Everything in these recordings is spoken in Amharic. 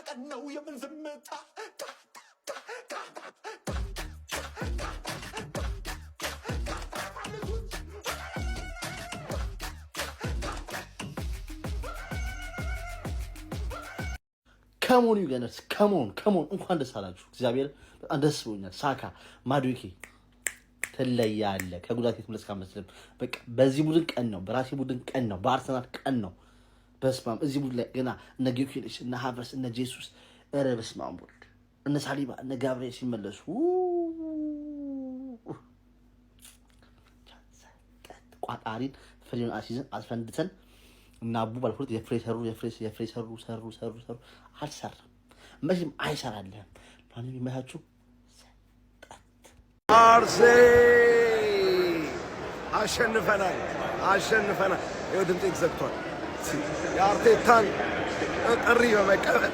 ቀን ነው የምን ዝምታ Come on, you guys. Come on. እንኳን ደስ አላችሁ። እግዚአብሔር በጣም ደስ ብሎኛል። ሳካ ማዱኬ ተለያለ ከጉዳት የተመለስ ካመስለም በቃ በዚህ ቡድን ቀን ነው፣ በራሴ ቡድን ቀን ነው፣ በአርሰናል ቀን ነው። በስማም እዚህ ቡድን ላይ ገና እነ ጊዮርጊስ እነ ሃቨርስ እነ ጄሱስ ኧረ በስማም ቡድን እነ ሳሊባ እነ ጋብሪኤል ሲመለሱ ቋጣሪን ፍሬን አሲዝን አስፈንድተን እና አቡ ባልኩት የፍሬ ሰሩ አልሰራም። መቼም አይሰራልህም። ማንም ይመታችሁ አርሴ አሸንፈናል። ይኸው ድምጤ ተዘግቷል። የአርቴታን ጥሪ በመቀበል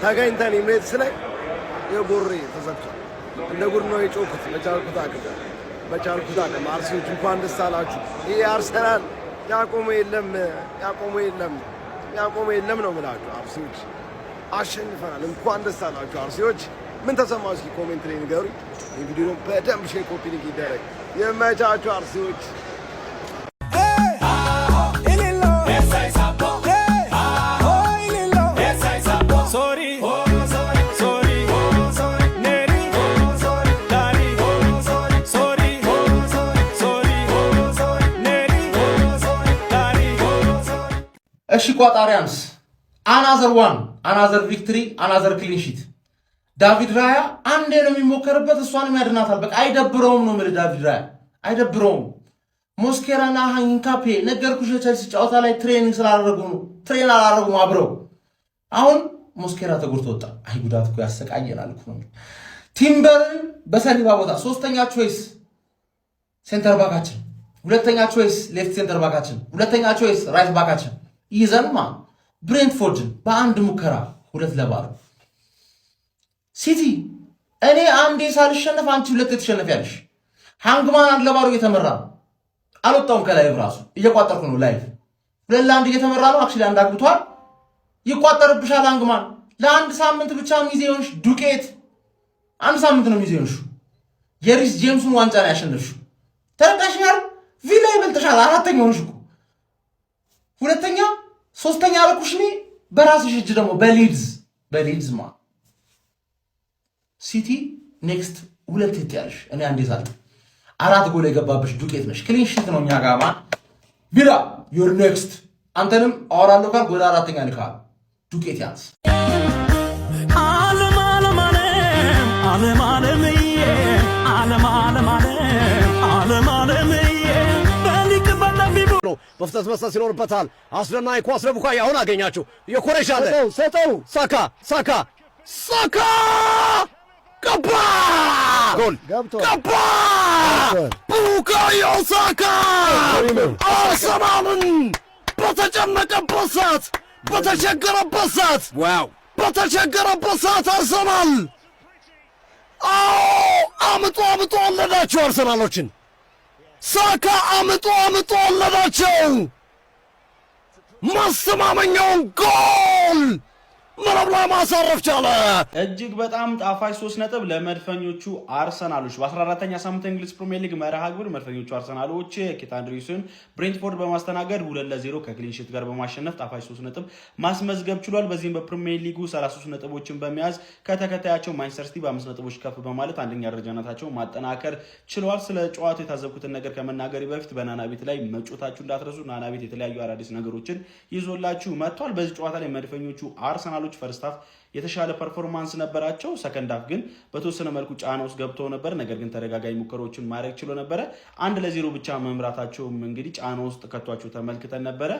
ተገኝተን ኢምሬትስ ላይ የጎሬ ተዘግቷል። እንደ ጉድ ነው የጮኩት። በቻልኩት አቅም አርሴዎች እንኳን ደስ አላችሁ። ይሄ አርሰናል ያቆመ የለም ነው የምላችሁ። አርሴዎች አሸንፈናል። እንኳን ደስ አላችሁ አርሴዎች። ምን ተሰማው? እስኪ ኮሜንት ላይ ንገሩኝ። ይህ ቪዲዮ በደንብ ሼር ኮፒ ሊንክ ይደረግ። የመቻችሁ አርሴዎች። እሺ ቋጣሪያንስ አናዘር ቪክትሪ አናዘር ክሊን ሺት። ዳቪድ ራያ አንዴ ነው የሚሞከርበት፣ እሷንም ያድናታል። በቃ አይደብረውም ነው የምልህ። ዳቪድ ራያ አይደብረውም። ሞስኬራና ሃንካፔ ነገርኩሽ፣ የቸልሲ ጨዋታ ላይ ትሬን አላረጉም አብረው። አሁን ሞስኬራ ተጎድቶ ወጣ። አይ ጉዳት እኮ ያሰቃየናል እኮ ነው። ቲምበርን በሰሊባ ቦታ ሶስተኛ ቾይስ ሴንተር ባካችን፣ ሁለተኛ ቾይስ ሌፍት ሴንተር ባካችን፣ ሁለተኛ ቾይስ ራይት ባካችን ይዘንማ ብሬንትፎርድን በአንድ ሙከራ 2-0 ሲቲ። እኔ አንዴ ሳልሸነፍ አንቺ ሁለት ትሸነፊያለሽ። ሃንግማን 1-0 እየተመራ ነው። አልወጣውም ከላይ ራሱ እየቋጠርኩ ነው። ላይቭ 2-1 እየተመራ ነው። አክቹሊ አንድ አግብቷል። ይቋጠርብሻል። ሃንግማን ለአንድ ሳምንት ብቻ ሚዜውንሽ ዱቄት፣ አንድ ሳምንት ነው ሚዜውንሽ። የሪስ ጄምስን ዋንጫ ነው ያሸነፍሽው። ተረዳሽኛል? ቪላ ይበልጥሻል። አራተኛ ሆንሽ እኮ ሁለተኛ ሶስተኛ አልኩሽ። እኔ በራስሽ እጅ ደግሞ በሊድዝ ማ ሲቲ ኔክስት 2 ትያለሽ። እኔ አንዴ ሳልጥ 4 ጎል የገባብሽ ዱቄት ነሽ። ክሊን ሺት ነው እኛ ጋማ ቢላ ዩር ኔክስት። አንተንም አወራለሁ ካል ጎል 4ኛ ልካል ዱቄት ያንስ በፍጥነት መስጠት ይኖርበታል። አስደናቂ ኳስ ለቡካዮ አሁን አገኛችሁ። የኮሬሻ አለ ሰጠው ሳካ ገባ! ጎል ገባ! ቡካዮ ሳካ አርሰናልን በተጨነቀበት ሰዓት፣ በተቸገረበት ሰዓት አርሰናል አምጦ ወለዳቸው አርሰናሎችን። ሳካ አምጦ ወለዳቸው። ማስተማመኛውን ጎል መረብ ላይ ማሳረፍ ቻለ። እጅግ በጣም ጣፋጭ 3 ነጥብ ለመድፈኞቹ አርሰናሎች። በ14ኛ ሳምንት እንግሊዝ ፕሪሚየር ሊግ መርሃ ግብር መድፈኞቹ አርሰናሎች ኬት አንድሪውስን ብሬንትፎርድ በማስተናገድ 2-0 ከክሊን ሺት ጋር በማሸነፍ ጣፋጭ 3 ነጥብ ማስመዝገብ ችሏል። በዚህም በፕሪሚየር ሊጉ 33 ነጥቦችን በመያዝ ከተከታያቸው ማንቸስተር ሲቲ በ5 ነጥቦች ከፍ በማለት አንደኛ ደረጃነታቸውን ማጠናከር ችለዋል። ስለ ጨዋታው የታዘብኩትን ነገር ከመናገሬ በፊት በናናቤት ላይ መጮታችሁ እንዳትረሱ። ናናቤት የተለያዩ አዳዲስ ነገሮችን ይዞላችሁ መጥቷል። በዚህ ጨዋታ ላይ መድፈኞቹ አርሰናሎች ፈርስት ሃፍ የተሻለ ፐርፎርማንስ ነበራቸው። ሰከንድ ሃፍ ግን በተወሰነ መልኩ ጫና ውስጥ ገብተው ነበር። ነገር ግን ተደጋጋሚ ሙከራዎችን ማድረግ ችሎ ነበረ። 1-0 ብቻ መምራታቸውም እንግዲህ ጫና ውስጥ ከቷቸው ተመልክተን ነበረ።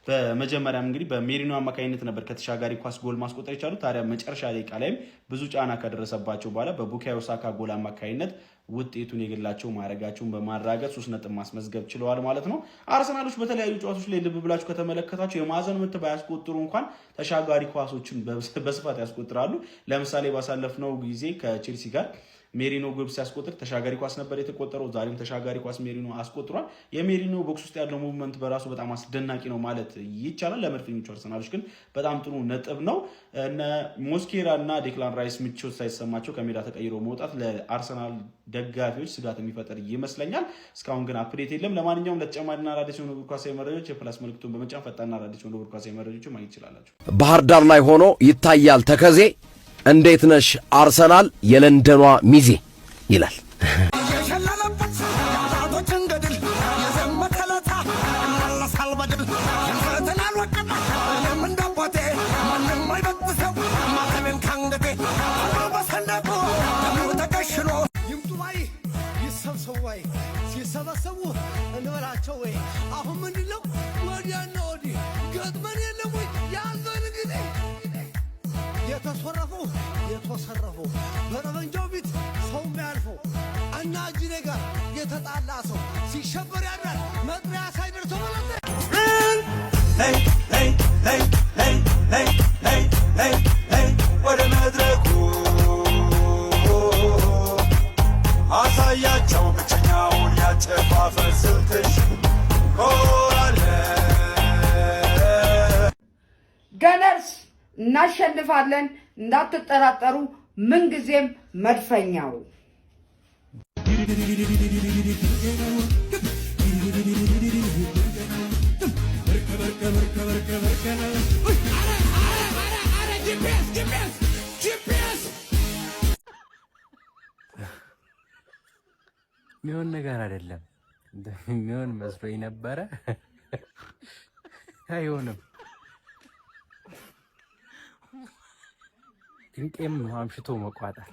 በመጀመሪያም እንግዲህ በሜሪኖ አማካኝነት ነበር ከተሻጋሪ ኳስ ጎል ማስቆጠር የቻሉት። ታዲያ መጨረሻ ደቂቃ ላይም ብዙ ጫና ከደረሰባቸው በኋላ በቡካዮ ሳካ ጎል አማካኝነት ውጤቱን የግላቸው ማድረጋቸውን በማራገጥ 3 ነጥብ ማስመዝገብ ችለዋል ማለት ነው። አርሰናሎች በተለያዩ ጨዋታዎች ላይ ልብ ብላችሁ ከተመለከታችሁ የማዕዘን ምት ባያስቆጥሩ እንኳን ተሻጋሪ ኳሶችን በስፋት ያስቆጥራሉ። ለምሳሌ ባሳለፍነው ጊዜ ከቼልሲ ጋር ሜሪኖ ግብ ሲያስቆጥር ተሻጋሪ ኳስ ነበር የተቆጠረው። ዛሬም ተሻጋሪ ኳስ ሜሪኖ አስቆጥሯል። የሜሪኖ ቦክስ ውስጥ ያለው ሙቭመንት በራሱ በጣም አስደናቂ ነው ማለት ይቻላል። ለመድፈኞቹ አርሰናሎች ግን በጣም ጥሩ ነጥብ ነው። እነ ሞስኬራ እና ዴክላን ራይስ ምቾት ሳይሰማቸው ከሜዳ ተቀይረው መውጣት ለአርሰናል ደጋፊዎች ስጋት የሚፈጠር ይመስለኛል። እስካሁን ግን አፕዴት የለም። ለማንኛውም ለተጨማሪና አዳዲስ የሆኑ እግር ኳሳዊ መረጃዎች የፕላስ ምልክቱን በመጫን ፈጣንና አዳዲስ የሆኑ እግር ኳሳዊ መረጃዎች ማግኘት ይችላላችሁ። ባህር ዳር ላይ ሆኖ ይታያል ተከዜ እንዴት ነሽ አርሰናል የለንደኗ ሚዜ ይላል። ሲሰበሰቡ እንበላቸው ወይ አሁን ምንድነው ወዲያና ወዲህ ገጥመን የለም ወይ ያዘን ጊዜ የተሰረፈው የተሰረፈው በረበንጃው ቢት ሰው የሚያልፈው እና እጅኔ ጋር የተጣላ ሰው ሲሸበር ያድራል መጥሪያ ሳይደርሰው ማለት ወደ መድረኩ አሳያቸው ብቸኛውን ያጨፋፈር ስልትሽ ኮራለ ገነርስ እናሸንፋለን እንዳትጠራጠሩ ምንጊዜም መድፈኛው ሚሆን ነገር አይደለም ሚሆን መስሎኝ ነበረ አይሆንም ድንቄም አምሽቶ መቋጣት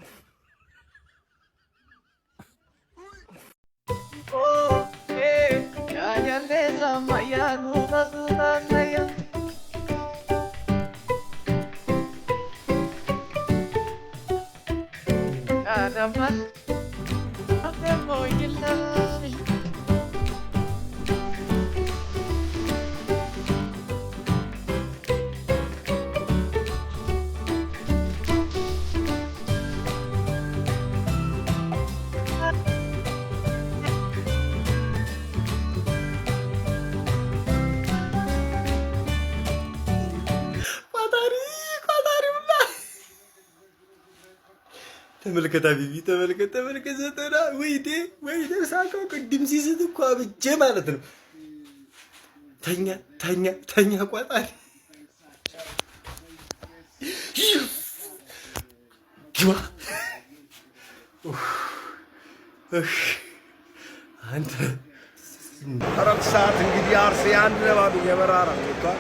ተመልከታ ቢቢ ተመልከት ዘጠና ወይዴ ሳቀው ቅድም ሲስት እኮ አብጄ ማለት ነው። ተኛ ቋጣሪ ግባ አንተ አራት ሰዓት እንግዲህ አርሴ አንድ ለባዶ የበራራ ይባል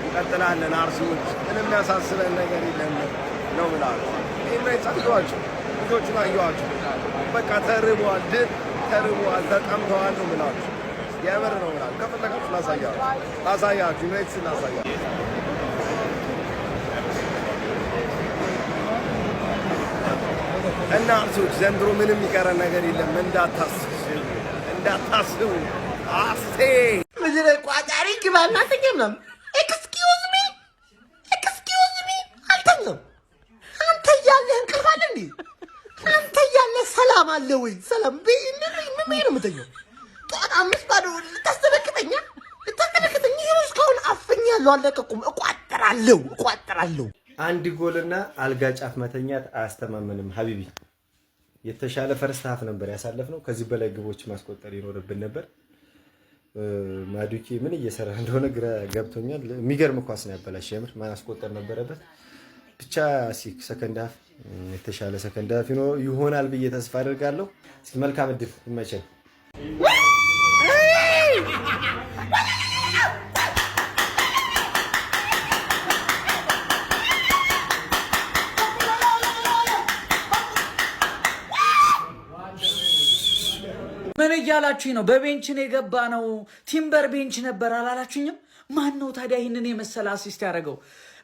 እንቀጥላለን። አርሲዎች ምንም ያሳስበን ነገር የለም ነው ብላችሁ ይሄን አይጻፍዋችሁ ልጆቹን አዩዋችሁ በቃ ተርበዋል፣ ተጠምተዋል ነው ብላችሁ የምር ነው ብላችሁ ከፈለጋችሁ ላሳያችሁ ዩናይትድ ላሳያችሁ እና አርሲዎች ዘንድሮ ምንም የሚቀረን ነገር የለም። እንዳታስቡ አስቴ ምድረ ቋጣሪ ግባና ተገምም ኤክስኪዩዝ ሚ አልተኛም። አንተ ያለህ እንቅልፍ አለ እንዴ? አንተ ያለህ ሰላም አለ ወይ? ሰላም ምን ነው የምተኛው? ጠዋት 5 ባዶ ልታስተበክተኛ ይሄ እስካሁን አፍኛለሁ፣ አልለቀቁም። እቋጥራለሁ። አንድ ጎልና አልጋ ጫፍ መተኛት አያስተማመንም ሀቢቢ። የተሻለ ፈርስት ሀፍ ነበር ያሳለፍነው። ከዚህ በላይ ግቦች ማስቆጠር ይኖርብን ነበር። ማዱኪ ምን እየሰራ እንደሆነ ግራ ገብቶኛል። የሚገርም ኳስ ነው ያበላሽ። የምር ማስቆጠር ነበረበት። ብቻ ሰከንድ ሀፍ የተሻለ ሰከንድ ሀፍ ይሆናል ብዬ ተስፋ አደርጋለሁ። እስኪ መልካም እድል ይመቸን። ምን እያላችሁኝ ነው? በቤንችን የገባ ነው። ቲምበር ቤንች ነበር አላላችሁኝም? ማን ነው ታዲያ ይህንን የመሰለ አሲስት ያደረገው?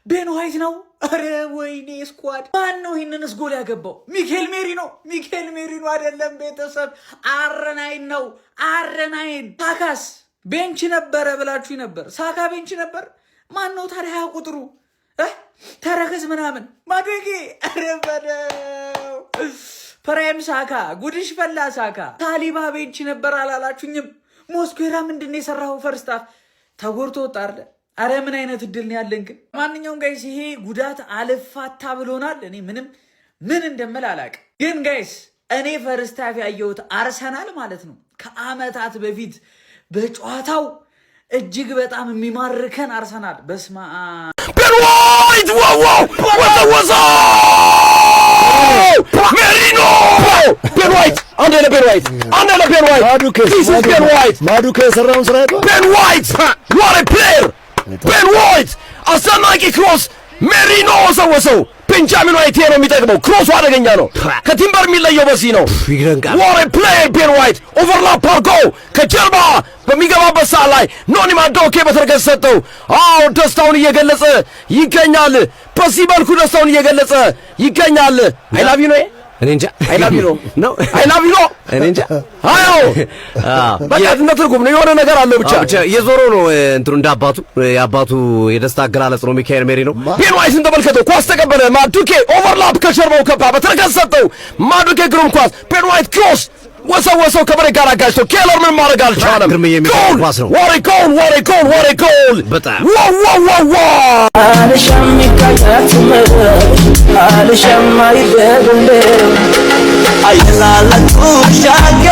ቤን ዋይት ነው? አረ ወይኔ ስኳድ! ማን ነው ይህንንስ ጎል ያገባው? ሚኬል ሜሪኖ አይደለም ቤተሰብ፣ አረናይን ነው። ሳካስ ቤንች ነበረ ብላችሁኝ ነበር። ሳካ ቤንች ነበር። ማን ነው ታዲያ 20 ቁጥሩ ተረከዝ ምናምን ማድረጌ? አረ በለው ፕራይም ሳካ ጉድሽ ፈላ ሳካ ሳሊባ ቤንች ነበር አላላችሁኝም? ሞስኩዌራ ምንድነው የሰራው? ፈርስት ሃፍ ተጎርቶ ወጣለ። አረ ምን አይነት እድል ነው ያለን ግን። ማንኛውም ጋይስ ይሄ ጉዳት አልፋታ ብሎናል። እኔ ምን እንደምል አላውቅም። ግን ጋይስ እኔ ፈርስት ሃፍ ያየሁት አርሰናል ማለት ነው ከአመታት በፊት በጨዋታው እጅግ በጣም የሚማርከን አርሰናል በስማ ቤን ዋይት ወዘወዘ ሜሪኖ ቤን ዋይት አንዴ ለቤን ዋይት ማዱኬ የሰራውን ስራ አይቶ ቤን ዋይት what a player ቤን ዋይት አስደናቂ ክሮስ ሜሪኖ ወሰወሰው። ቤንጃሚን ዋይት ነው የሚጠቅመው። ክሮሱ አደገኛ ነው። ከቲምበር የሚለየው በዚህ ነው። what a player ቤን ዋይት ኦቨርላፕ አድርጎ ከጀርባ በሚገባበት ሰዓት ላይ ኖኒ ማዱኬ በተረከዝ ሰጠው። አዎ ደስታውን እየገለጸ ይገኛል። በዚህ መልኩ ደስታውን እየገለጸ ይገኛል። አይ ላቭ ዩ ነው እኔ እንጃ አይ ላቭ ዩ ነው እኔ እንጃ። አዎ በቃ ትርጉም ነው የሆነ ነገር አለው። ብቻ የዞሮ ነው እንትሩ እንዳባቱ ያባቱ የደስታ አገላለጽ ነው። ሚካኤል ሜሪኖ ቤን ዋይትን ተመልከተው። ኳስ ተቀበለ። ማዱኬ ኦቨርላፕ ከጀርባው ከባ በተረከዝ ሰጠው። ማዱኬ ግሩም ኳስ። ቤን ዋይት ክሮስ ወሰወሰው ከበሬ ጋር አጋጭቶ ኬለር ምን ማድረግ አልቻለም። ኳስ ነው። what a goal በጣም አልሻም ይካያት አልሻም አይደለም አይላላቁ ሻገ